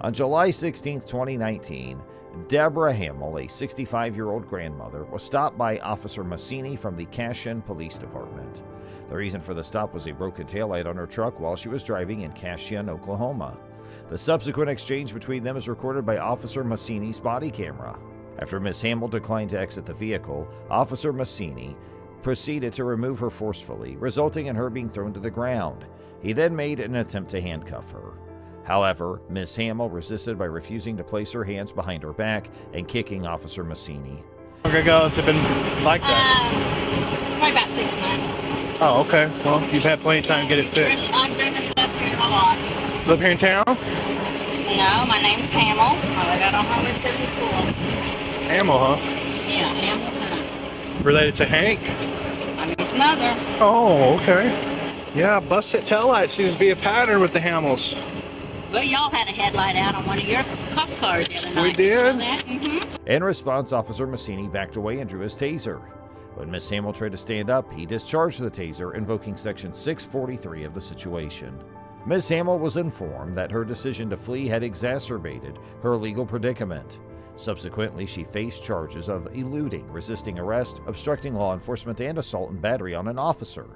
On July 16, 2019, Deborah Hamill, a 65-year-old grandmother, was stopped by Officer Massini from the Cashin Police Department. The reason for the stop was a broken taillight on her truck while she was driving in Cashin, Oklahoma. The subsequent exchange between them is recorded by Officer Massini's body camera. After Ms. Hamill declined to exit the vehicle, Officer Massini proceeded to remove her forcefully, resulting in her being thrown to the ground. He then made an attempt to handcuff her. However, Ms. Hamill resisted by refusing to place her hands behind her back and kicking Officer Massini. How long ago has it been like that? Probably about 6 months. Oh, okay. Well, you've had plenty of time to get it fixed. I've driven it up here a lot. Live here in town? No, my name's Hamill. I live out on Highway 74. Hamill, huh? Yeah, Hamill. Related to Hank? I'm his mother. Oh, okay. Yeah, busted taillight seems to be a pattern with the Hamills. Well, y'all had a headlight out on one of your cop cars the other night. We did? In response, Officer Massini backed away and drew his taser. When Ms. Hamill tried to stand up, he discharged the taser, invoking Section 643 of the situation. Ms. Hamill was informed that her decision to flee had exacerbated her legal predicament. Subsequently, she faced charges of eluding, resisting arrest, obstructing law enforcement, and assault and battery on an officer.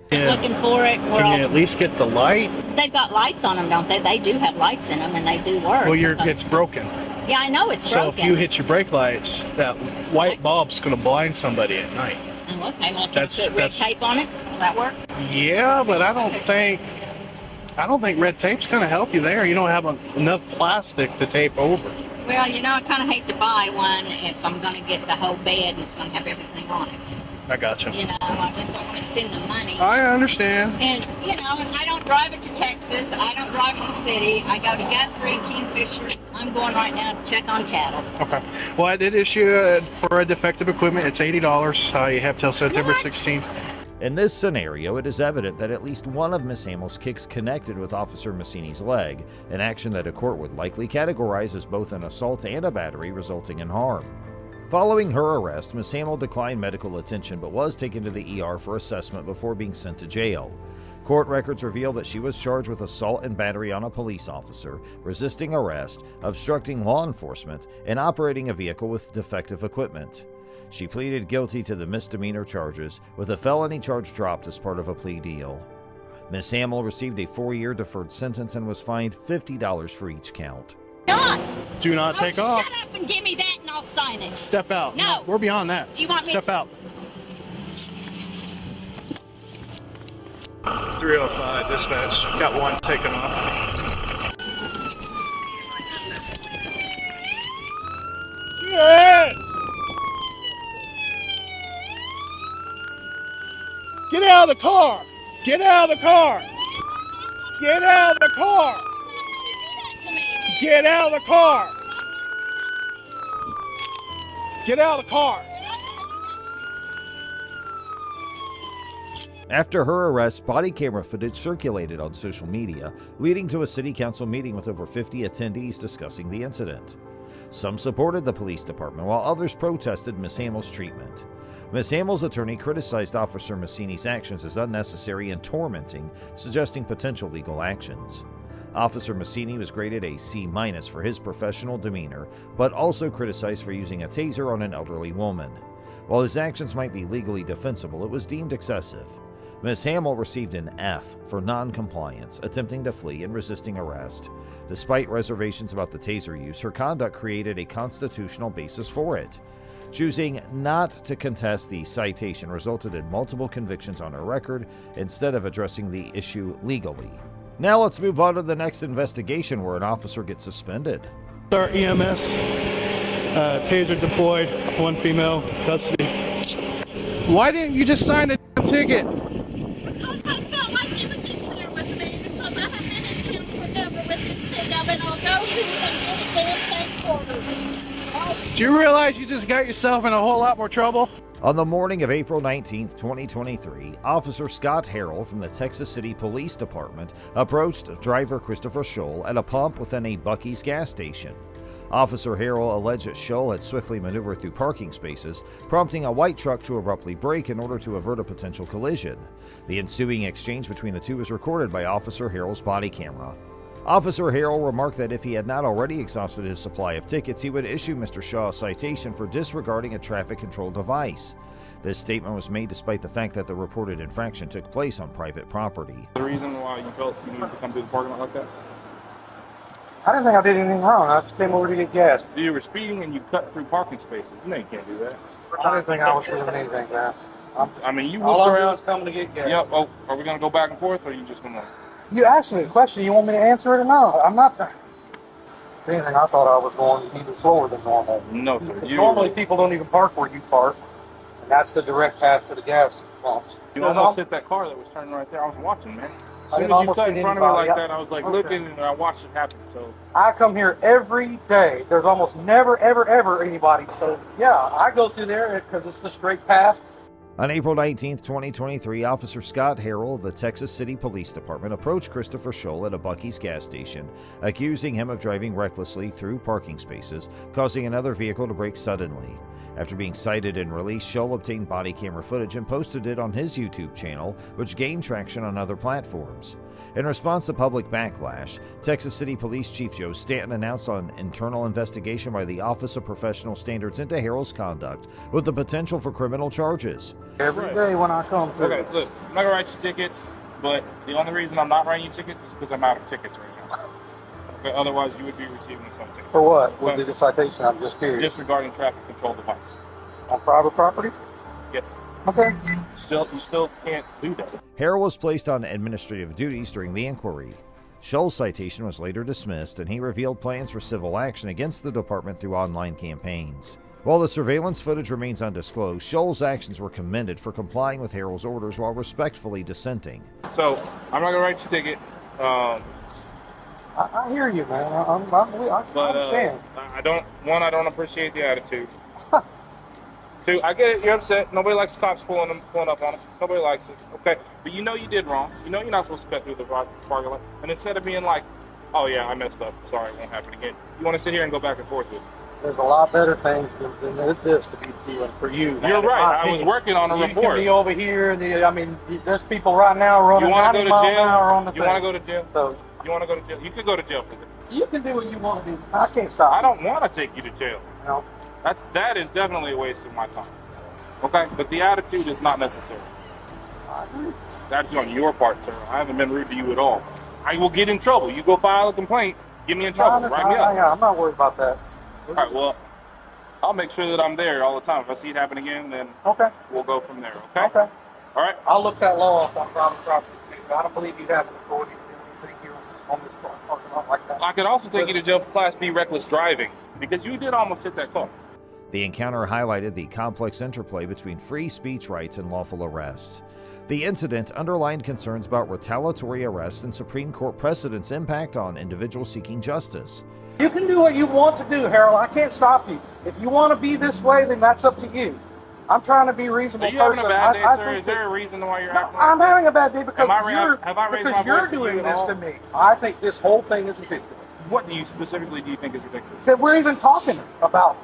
Just looking for it. Can you at least get the light? They've got lights on them, don't they? They do have lights in them, and they do work. Well, it's broken. Yeah, I know it's broken. So if you hit your brake lights, that white bulb's going to blind somebody at night. Oh, okay. Well, can you put red tape on it? Will that work? Yeah, but I don't think red tape's going to help you there. You don't have enough plastic to tape over. Well, you know, I kind of hate to buy one if I'm going to get the whole bed and it's going to have everything on it. I gotcha. You know, I just don't want to spend the money. I understand. And, you know, and I don't drive it to Texas. I don't drive it to the city. I go to Guthrie, Kingfisher. I'm going right now to check on cattle. Okay. Well, I did issue for a defective equipment. It's $80. You have till September 16th. In this scenario, it is evident that at least one of Ms. Hamill's kicks connected with Officer Massini's leg, an action that a court would likely categorize as both an assault and a battery resulting in harm. Following her arrest, Ms. Hamill declined medical attention but was taken to the ER for assessment before being sent to jail. Court records reveal that she was charged with assault and battery on a police officer, resisting arrest, obstructing law enforcement, and operating a vehicle with defective equipment. She pleaded guilty to the misdemeanor charges, with a felony charge dropped as part of a plea deal. Ms. Hamill received a 4-year deferred sentence and was fined $50 for each count. Do not take off. Shut up and give me that and I'll sign it. Step out. No. We're beyond that. Do you want me Step out. 305 dispatch. Got one taken off. Yes! Get out of the car! Get out of the car! Get out of the car! Get out of the car! Get out of the car! After her arrest, body camera footage circulated on social media, leading to a city council meeting with over 50 attendees discussing the incident. Some supported the police department, while others protested Ms. Hamill's treatment. Ms. Hamill's attorney criticized Officer Massini's actions as unnecessary and tormenting, suggesting potential legal actions. Officer Massini was graded a C- for his professional demeanor, but also criticized for using a taser on an elderly woman. While his actions might be legally defensible, it was deemed excessive. Ms. Hamill received an F for non-compliance, attempting to flee and resisting arrest. Despite reservations about the taser use, her conduct created a constitutional basis for it. Choosing not to contest the citation resulted in multiple convictions on her record instead of addressing the issue legally. Now let's move on to the next investigation where an officer gets suspended. Our EMS, taser deployed, one female, custody. Why didn't you just sign a ticket? Because I felt like it was clear with me because I have been in town forever with this thing. I've been on go to and get it damn thing for me. Do you realize you just got yourself in a whole lot more trouble? On the morning of April 19, 2023, Officer Scott Harrell from the Texas City Police Department approached driver Christopher Scholl at a pump within a Buc-ee's gas station. Officer Harrell alleged that Scholl had swiftly maneuvered through parking spaces, prompting a white truck to abruptly brake in order to avert a potential collision. The ensuing exchange between the two was recorded by Officer Harrell's body camera. Officer Harrell remarked that if he had not already exhausted his supply of tickets, he would issue Mr. Shaw a citation for disregarding a traffic control device. This statement was made despite the fact that the reported infraction took place on private property. The reason why you felt you needed to come through the parking lot like that? I didn't think I did anything wrong. I just came over to get gas. You were speeding and you cut through parking spaces. You know you can't do that. I didn't think I was doing anything, man. I mean, you all whooped I'm doing around. is coming to get gas. Yep. Oh, are we gonna go back and forth, or are you just gonna? You asked me a question. You want me to answer it or not? I'm not. If anything, I thought I was going even slower than normal. No, sir. Because normally people don't even park where you park, and that's the direct path to the gas pumps. You almost hit that car that was turning right there. I was watching, man. As soon as you almost cut in hit front of me anybody. like that, I was like Okay. looking, and I watched it happen. So I come here every day. There's almost never, ever anybody. So yeah, I go through there because it's the straight path. On April 19, 2023, Officer Scott Harrell of the Texas City Police Department approached Christopher Scholl at a Buc-ee's gas station, accusing him of driving recklessly through parking spaces, causing another vehicle to brake suddenly. After being cited and released, Scholl obtained body camera footage and posted it on his YouTube channel, which gained traction on other platforms. In response to public backlash, Texas City Police Chief Joe Stanton announced an internal investigation by the Office of Professional Standards into Harrell's conduct, with the potential for criminal charges. Every day when I come through. okay, look, I'm not gonna write you tickets, but the only reason I'm not writing you tickets is because I'm out of tickets right now. Okay, otherwise you would be receiving some tickets. For what? What did the citation? I'm just curious. Disregarding traffic control device. On private property? Yes. Okay. You still can't do that. Harrell was placed on administrative duties during the inquiry. Scholl's citation was later dismissed, and he revealed plans for civil action against the department through online campaigns. While the surveillance footage remains undisclosed, Scholl's actions were commended for complying with Harrell's orders while respectfully dissenting. So I'm not gonna write you a ticket. I hear you, man. I understand. I don't appreciate the attitude. Two, I get it. You're upset. Nobody likes cops pulling up on them. Nobody likes it. Okay, but you know you did wrong. You know you're not supposed to cut through the parking lot. And instead of being like, "Oh yeah, I messed up. Sorry, it won't happen again," you want to sit here and go back and forth with it. There's a lot better things than this to be doing for you. You're right. I was working on a You report. can be over here. There's people right now running 90 miles an hour on the thing. You want to go to jail? So You want to go to jail? You could go to jail for this. you can do what you want to do. I can't stop. I don't want to take you to jail. You know? That is definitely a waste of my time. Okay, but the attitude is not necessary. I agree. That's on your part, sir. I haven't been rude to you at all. I will get in trouble. You go file a complaint, get me in trouble, write me up. I'm not worried about that. All right, well, I'll make sure that I'm there all the time. If I see it happen again, then Okay. we'll go from there, okay? Okay. All right? I'll look that law up on private property. I don't believe you have an authority to do anything here on this parking lot like that. I could also take you to jail for Class B reckless driving because you did almost hit that car. The encounter highlighted the complex interplay between free speech rights and lawful arrests. The incident underlined concerns about retaliatory arrests and Supreme Court precedent's impact on individuals seeking justice. You can do what you want to do, Harold. I can't stop you. If you want to be this way, then that's up to you. I'm trying to be a reasonable Are you having person. a bad day, I sir? think Is there a reason why you're No, acting like I'm this? having a bad day because Have I raised my you're voice to you doing at this all? to me. I think this whole thing is ridiculous. What do you specifically do you think is ridiculous? That we're even talking about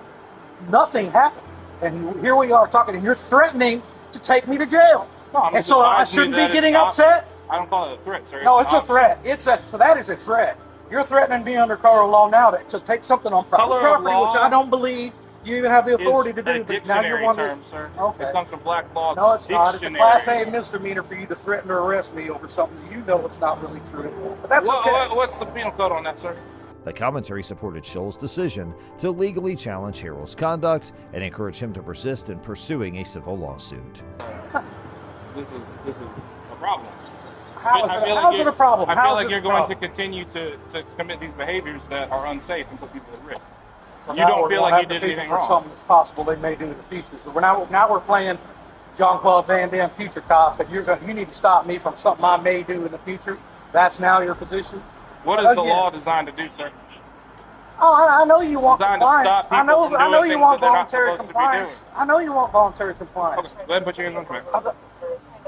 nothing happened, and here we are talking, and you're threatening to take me to jail. No, I'm And just so I advising shouldn't you be that getting it's not- upset. I don't call it a threat, sir. No, it's a an threat. That is a threat. You're threatening me under color of law now to take something on private Color of property, law which I don't believe you even have the authority to It's do. a But now dictionary you're wondering. term, sir. Okay. It comes from black law. No, it's not. It's a dictionary. Class A misdemeanor for you to threaten to arrest me over something that you know it's not really true. But that's okay. What's the penal code on that, sir? The commentary supported Scholl's decision to legally challenge Harrell's conduct and encourage him to persist in pursuing a civil lawsuit. This is a problem. How's I it a problem? I feel How's like this you're a going to problem? continue to commit these behaviors that are unsafe and put people at risk. So You now don't we're feel gonna like you have to did people anything for wrong. something that's possible they may do in the future. So now we're playing Jean-Claude Van Damme future cop, and you need to stop me from something I may do in the future. That's now your position. What is the Again. law designed to do, sir? Oh, I know you want designed to compliance. stop people from I know doing you things want that they're not voluntary supposed to be compliance. I know you want voluntary compliance. Okay, go ahead and put your hands on me.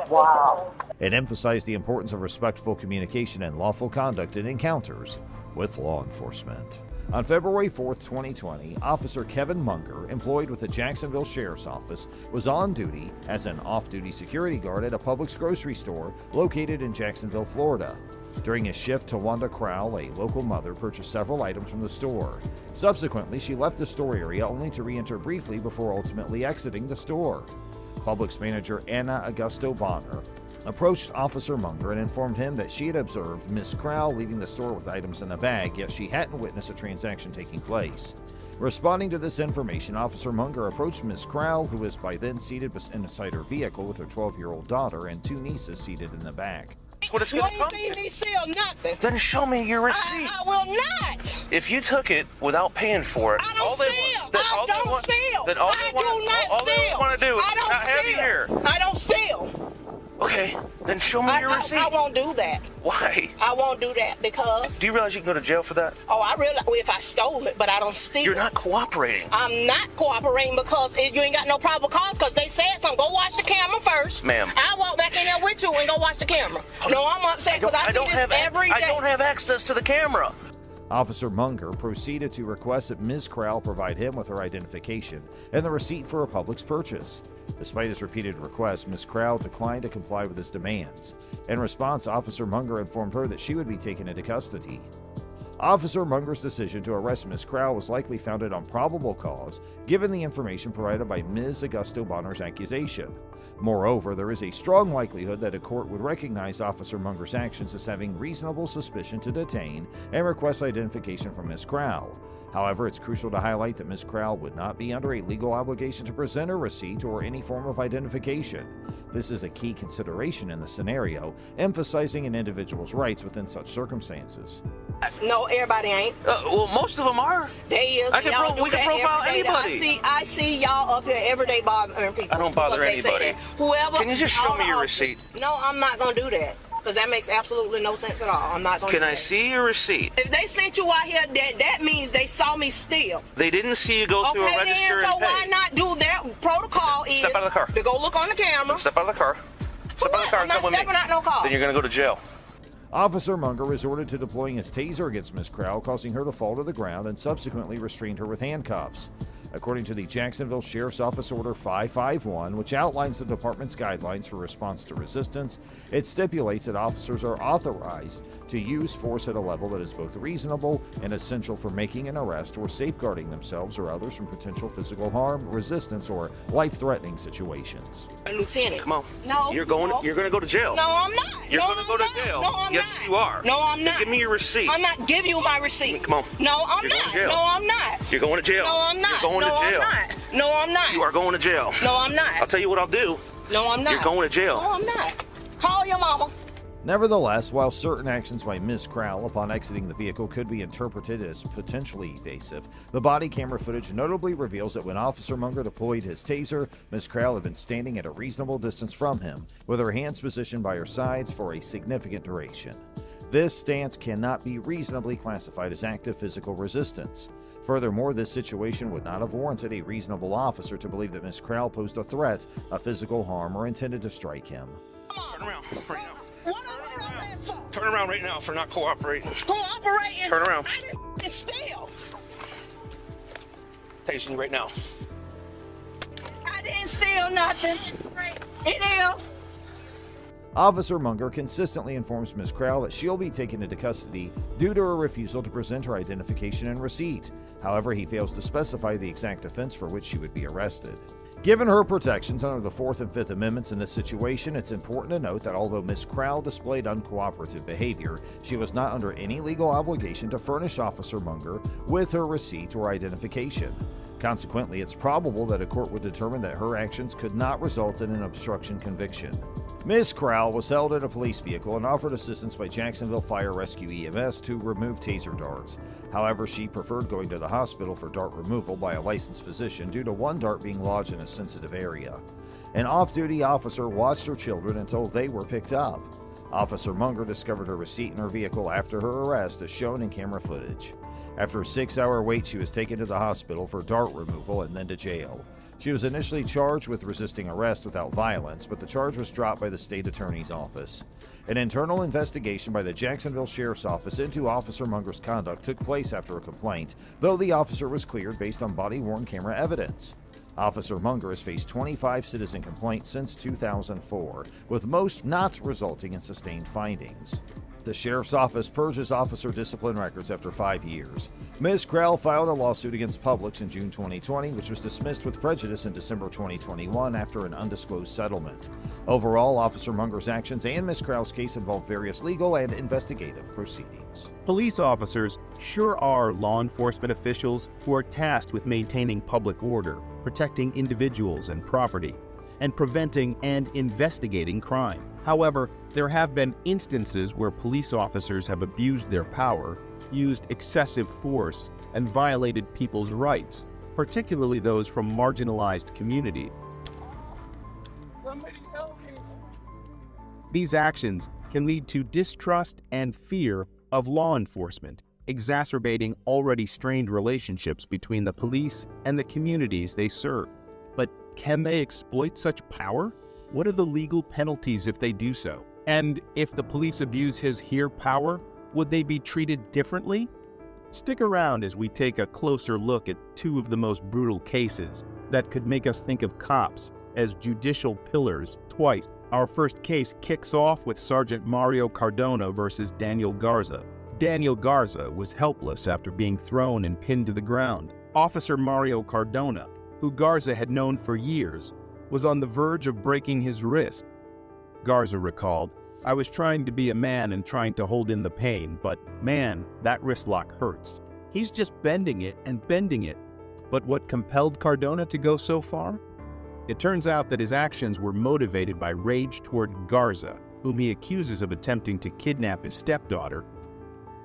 Wow. It emphasized the importance of respectful communication and lawful conduct in encounters with law enforcement. On February 4th, 2020, Officer Kevin Munger, employed with the Jacksonville Sheriff's Office, was on duty as an off-duty security guard at a Publix grocery store located in Jacksonville, Florida. During his shift, Tawanda Crowell, a local mother, purchased several items from the store. Subsequently, she left the store area only to re-enter briefly before ultimately exiting the store. Publix manager Anna Augusto Bonner approached Officer Munger and informed him that she had observed Miss Crowell leaving the store with items in a bag, yet she hadn't witnessed a transaction taking place. Responding to this information, Officer Munger approached Miss Crowell, who was by then seated inside her vehicle with her 12-year-old daughter and 2 nieces seated in the back. That's what it's You gonna ain't come seen to. me sell nothing. Then show me your receipt. I will not. If you took it without paying for it, I don't steal. I don't steal. Then all I they do not want to do is I don't not have you steal. here. I don't steal. Okay, then show me your receipt. I won't do that. Why? I won't do that because, Do you realize you can go to jail for that? I realize if I stole it, but I don't steal. You're not cooperating. I'm not cooperating because you ain't got no probable cause because they said something. Go watch the camera first. Ma'am. I'll walk back in there with you and go watch the camera. No, I'm upset because I see this every day. I don't have access to the camera. Officer Munger proceeded to request that Ms. Crowell provide him with her identification and the receipt for a Publix purchase. Despite his repeated requests, Ms. Crowell declined to comply with his demands. In response, Officer Munger informed her that she would be taken into custody. Officer Munger's decision to arrest Ms. Crowell was likely founded on probable cause, given the information provided by Ms. Augusto Bonner's accusation. Moreover, there is a strong likelihood that a court would recognize Officer Munger's actions as having reasonable suspicion to detain and request identification from Ms. Crowell. However, it's crucial to highlight that Ms. Crowell would not be under a legal obligation to present a receipt or any form of identification. This is a key consideration in the scenario, emphasizing an individual's rights within such circumstances. No, everybody ain't. Well, most of them are. They is. We can profile anybody. I see y'all up here every day bothering people. I don't bother because they say anybody. that. Whoever. Can you just show all me the your officers- receipt? No, I'm not gonna do that because that makes absolutely no sense at all. I'm not gonna. Can do I that. see your receipt? If they sent you out here, that means they saw me steal. They didn't see you go through a Okay, register then, so and pay. why not do that? Protocol is Step out of the car. to go look on the camera. Step out of the car. Step out of the car I'm and not come with me. stepping out no car. Then you're gonna go to jail. Officer Munger resorted to deploying his taser against Ms. Crowell, causing her to fall to the ground and subsequently restrained her with handcuffs. According to the Jacksonville Sheriff's Office Order 551, which outlines the department's guidelines for response to resistance, it stipulates that officers are authorized to use force at a level that is both reasonable and essential for making an arrest or safeguarding themselves or others from potential physical harm, resistance, or life-threatening situations. Lieutenant. Come on. No. You're going to go to jail. No, I'm not. You're no, going to go to jail. No, I'm yes, not. you are. No, I'm not. Give me your receipt. I'm not giving you my receipt. Come on. No, I'm You're going not. to jail. No, I'm not. You're going to jail. No, I'm not. You're going no, to jail. I'm not. No, I'm not. You are going to jail. No, I'm not. I'll tell you what I'll do. No, I'm not. You're going to jail. No, I'm not. Call your mama. Nevertheless, while certain actions by Ms. Crowell upon exiting the vehicle could be interpreted as potentially evasive, the body camera footage notably reveals that when Officer Munger deployed his taser, Ms. Crowell had been standing at a reasonable distance from him, with her hands positioned by her sides for a significant duration. This stance cannot be reasonably classified as active physical resistance. Furthermore, this situation would not have warranted a reasonable officer to believe that Ms. Crowell posed a threat of physical harm or intended to strike him. Turn around right now. What am I for? Turn around right now for not cooperating. Cooperating. Turn around. I didn't steal. Tasing you right now. I didn't steal nothing. It is. Officer Munger consistently informs Ms. Crowell that she'll be taken into custody due to her refusal to present her identification and receipt. However, he fails to specify the exact offense for which she would be arrested. Given her protections under the 4th and 5th Amendments in this situation, it's important to note that although Ms. Crowell displayed uncooperative behavior, she was not under any legal obligation to furnish Officer Munger with her receipt or identification. Consequently, it's probable that a court would determine that her actions could not result in an obstruction conviction. Ms. Crowell was held in a police vehicle and offered assistance by Jacksonville Fire Rescue EMS to remove taser darts. However, she preferred going to the hospital for dart removal by a licensed physician due to one dart being lodged in a sensitive area. An off-duty officer watched her children until they were picked up. Officer Munger discovered her receipt in her vehicle after her arrest, as shown in camera footage. After a 6-hour wait, she was taken to the hospital for dart removal and then to jail. She was initially charged with resisting arrest without violence, but the charge was dropped by the state attorney's office. An internal investigation by the Jacksonville Sheriff's Office into Officer Munger's conduct took place after a complaint, though the officer was cleared based on body-worn camera evidence. Officer Munger has faced 25 citizen complaints since 2004, with most not resulting in sustained findings. The sheriff's office purges officer discipline records after 5 years. Ms. Krell filed a lawsuit against Publix in June 2020, which was dismissed with prejudice in December 2021 after an undisclosed settlement. Overall, Officer Munger's actions and Ms. Krell's case involve various legal and investigative proceedings. Police officers sure are law enforcement officials who are tasked with maintaining public order, protecting individuals and property, and preventing and investigating crime. However, there have been instances where police officers have abused their power, used excessive force, and violated people's rights, particularly those from marginalized communities. Somebody help me. These actions can lead to distrust and fear of law enforcement, exacerbating already strained relationships between the police and the communities they serve. But can they exploit such power? What are the legal penalties if they do so? And if the police abuse his here power, would they be treated differently? Stick around as we take a closer look at two of the most brutal cases that could make us think of cops as judicial pillars twice. Our first case kicks off with Sergeant Mario Cardona versus Daniel Garza. Daniel Garza was helpless after being thrown and pinned to the ground. Officer Mario Cardona, who Garza had known for years, was on the verge of breaking his wrist. Garza recalled, "I was trying to be a man and trying to hold in the pain, but man, that wrist lock hurts." He's just bending it and bending it. But what compelled Cardona to go so far? It turns out that his actions were motivated by rage toward Garza, whom he accuses of attempting to kidnap his stepdaughter.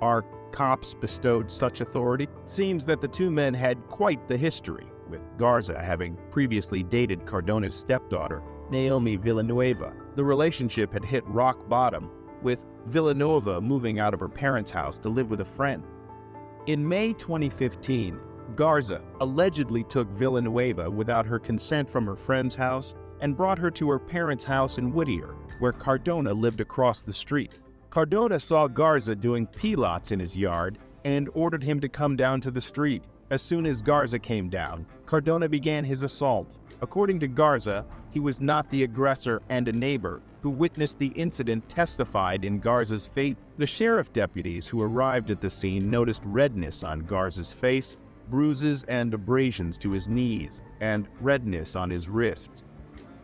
Are cops bestowed such authority? It seems that the two men had quite the history, with Garza having previously dated Cardona's stepdaughter, Naomi Villanueva. The relationship had hit rock bottom, with Villanueva moving out of her parents' house to live with a friend. In May 2015, Garza allegedly took Villanueva without her consent from her friend's house and brought her to her parents' house in Whittier, where Cardona lived across the street. Cardona saw Garza doing pilots in his yard and ordered him to come down to the street. As soon as Garza came down, Cardona began his assault. According to Garza, he was not the aggressor, and a neighbor who witnessed the incident testified in Garza's favor. The sheriff deputies who arrived at the scene noticed redness on Garza's face, bruises and abrasions to his knees, and redness on his wrists.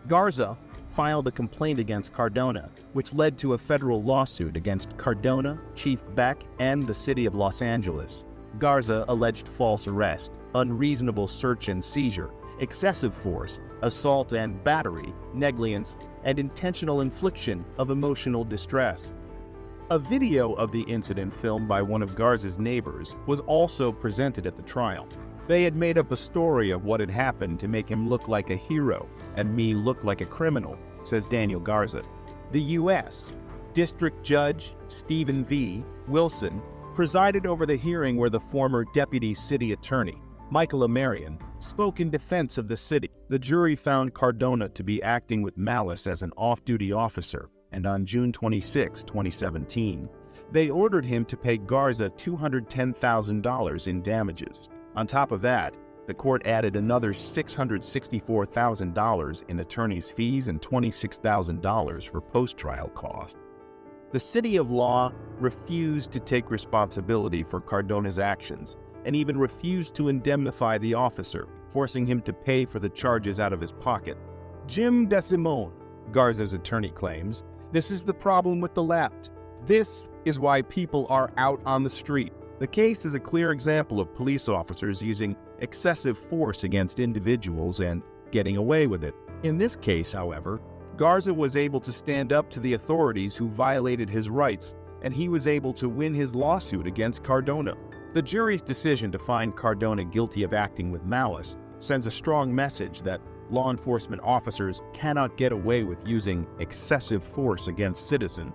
Garza filed a complaint against Cardona, which led to a federal lawsuit against Cardona, Chief Beck, and the city of Los Angeles. Garza alleged false arrest, unreasonable search and seizure, excessive force, assault and battery, negligence, and intentional infliction of emotional distress. A video of the incident filmed by one of Garza's neighbors was also presented at the trial. They had made up a story of what had happened to make him look like a hero and me look like a criminal, says Daniel Garza. The U.S. District Judge Stephen V. Wilson presided over the hearing where the former deputy city attorney, Michael Amarian, spoke in defense of the city. The jury found Cardona to be acting with malice as an off-duty officer, and on June 26, 2017, they ordered him to pay Garza $210,000 in damages. On top of that, the court added another $664,000 in attorney's fees and $26,000 for post-trial costs. The city of Law refused to take responsibility for Cardona's actions and even refused to indemnify the officer, forcing him to pay for the charges out of his pocket. Jim DeSimone, Garza's attorney, claims, "This is the problem with the left. This is why people are out on the street." The case is a clear example of police officers using excessive force against individuals and getting away with it. In this case, however, Garza was able to stand up to the authorities who violated his rights, and he was able to win his lawsuit against Cardona. The jury's decision to find Cardona guilty of acting with malice sends a strong message that law enforcement officers cannot get away with using excessive force against citizens.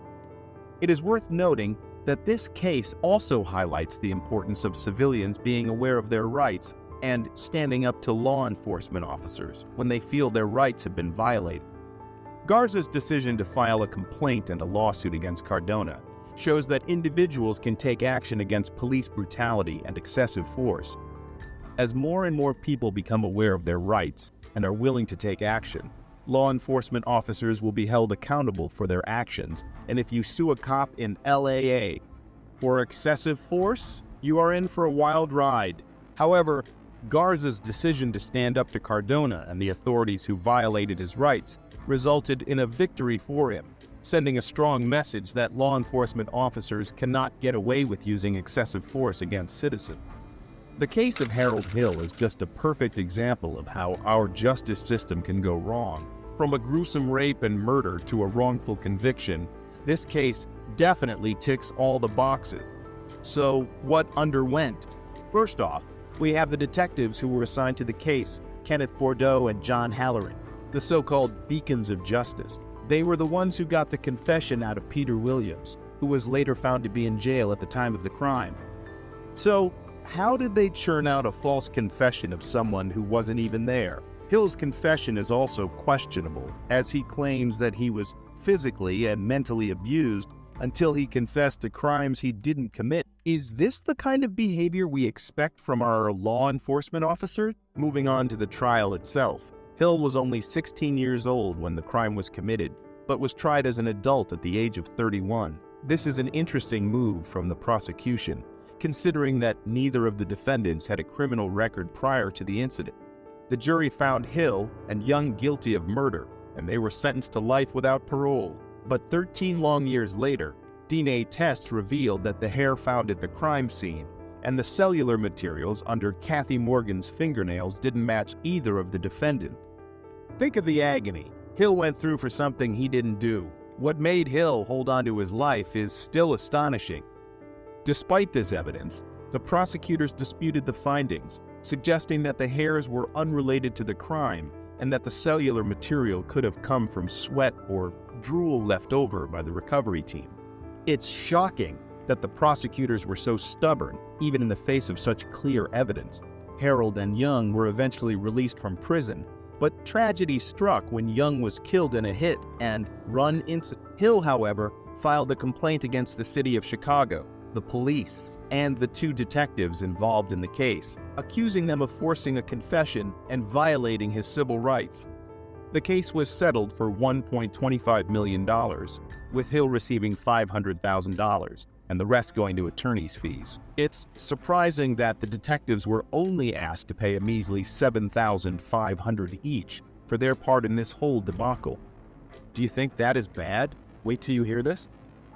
It is worth noting that this case also highlights the importance of civilians being aware of their rights and standing up to law enforcement officers when they feel their rights have been violated. Garza's decision to file a complaint and a lawsuit against Cardona shows that individuals can take action against police brutality and excessive force. As more and more people become aware of their rights and are willing to take action, law enforcement officers will be held accountable for their actions, and if you sue a cop in LAA for excessive force, you are in for a wild ride. However, Garza's decision to stand up to Cardona and the authorities who violated his rights resulted in a victory for him, sending a strong message that law enforcement officers cannot get away with using excessive force against citizens. The case of Harold Hill is just a perfect example of how our justice system can go wrong. From a gruesome rape and murder to a wrongful conviction, this case definitely ticks all the boxes. So, what underwent? First off, we have the detectives who were assigned to the case, Kenneth Bordeaux and John Halloran, the so-called beacons of justice. They were the ones who got the confession out of Peter Williams, who was later found to be in jail at the time of the crime. So, how did they churn out a false confession of someone who wasn't even there? Hill's confession is also questionable, as he claims that he was physically and mentally abused until he confessed to crimes he didn't commit. Is this the kind of behavior we expect from our law enforcement officers? Moving on to the trial itself. Hill was only 16 years old when the crime was committed, but was tried as an adult at the age of 31. This is an interesting move from the prosecution, considering that neither of the defendants had a criminal record prior to the incident. The jury found Hill and Young guilty of murder, and they were sentenced to life without parole. But 13 long years later, DNA tests revealed that the hair found at the crime scene and the cellular materials under Kathy Morgan's fingernails didn't match either of the defendants. Think of the agony Hill went through for something he didn't do. What made Hill hold on to his life is still astonishing. Despite this evidence, the prosecutors disputed the findings, suggesting that the hairs were unrelated to the crime and that the cellular material could have come from sweat or drool left over by the recovery team. It's shocking that the prosecutors were so stubborn, even in the face of such clear evidence. Harold and Young were eventually released from prison, but tragedy struck when Young was killed in a hit and run incident. Hill, however, filed a complaint against the city of Chicago, the police, and the two detectives involved in the case, accusing them of forcing a confession and violating his civil rights. The case was settled for $1.25 million, with Hill receiving $500,000, and the rest going to attorney's fees. It's surprising that the detectives were only asked to pay a measly $7,500 each for their part in this whole debacle. Do you think that is bad? Wait till you hear this.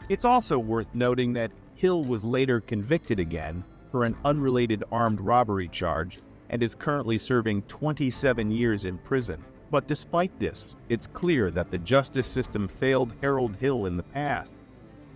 It's also worth noting that Hill was later convicted again for an unrelated armed robbery charge and is currently serving 27 years in prison. But despite this, it's clear that the justice system failed Harold Hill in the past.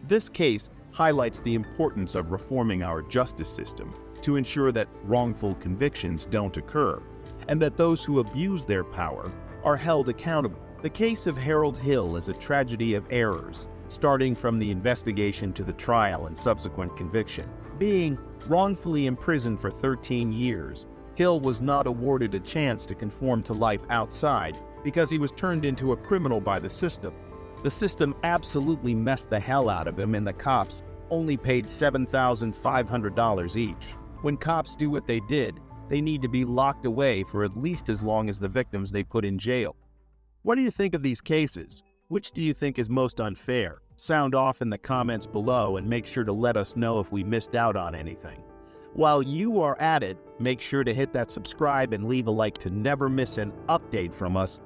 This case highlights the importance of reforming our justice system to ensure that wrongful convictions don't occur, and that those who abuse their power are held accountable. The case of Harold Hill is a tragedy of errors, starting from the investigation to the trial and subsequent conviction. Being wrongfully imprisoned for 13 years, Hill was not awarded a chance to conform to life outside because he was turned into a criminal by the system. The system absolutely messed the hell out of him, and the cops only paid $7,500 each. When cops do what they did, they need to be locked away for at least as long as the victims they put in jail. What do you think of these cases? Which do you think is most unfair? Sound off in the comments below and make sure to let us know if we missed out on anything. While you are at it, make sure to hit that subscribe and leave a like to never miss an update from us